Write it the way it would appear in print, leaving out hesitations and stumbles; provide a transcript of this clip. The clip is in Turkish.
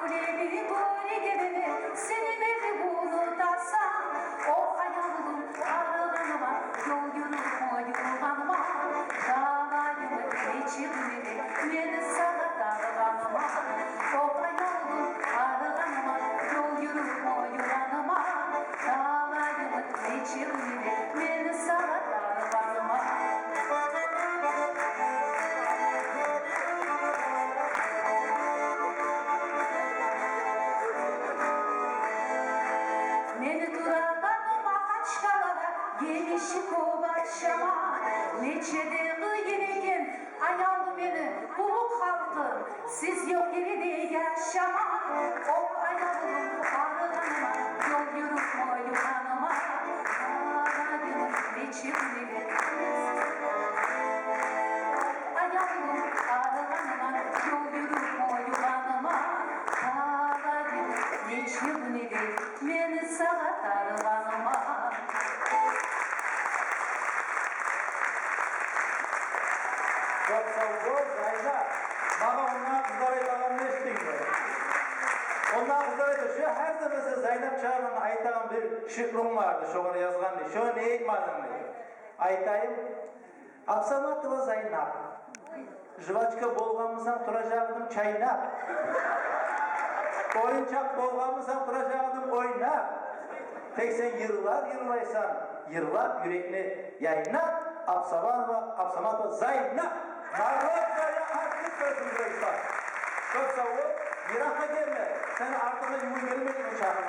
Alevli böyle gibi seni beni unutasam o hayalım aralarıma yol yürüme yollanma davayımı geçirmeli beni sana darlanma o hayalım aralarıma yol yürüme yollanma davayımı geçirmeli beni sana darlanma. Beni duramadım ağaçlara gelişik o başıma neçede yenegen ayalım beni bu halkı siz yok geride yaşama o ayalım arılanıma yol yürüme yuhanıma ağlayım geçirmeli ayalım arılanıma yol yürüme yuhanıma ağlayım geçirmeli beni sana darlanma. Çok sağ ol, Zayda. Bana onlar kızları dalanını ettin. Onlar kızları etişiyor. Her seferinde Zeynep Çağrı'nın aytağın bir şıkrım vardı. Şoğunu yazgan diye. Şoğunu ne etmadın diye. Aytayım. Apsamatova Zeynep. Jıvaçka bolgamızdan turacaktım çaynap. Oyuncak bolgamızdan turacaktım oynap. Tek sen yırlaysan yırlar yürekli yayınla Apsamatova Zeynep. Marlok böyle artık sözüm Reis'ten. Çok sağ ol. Yırak'a gelme. Sen artık yumur gelmedin uçağına.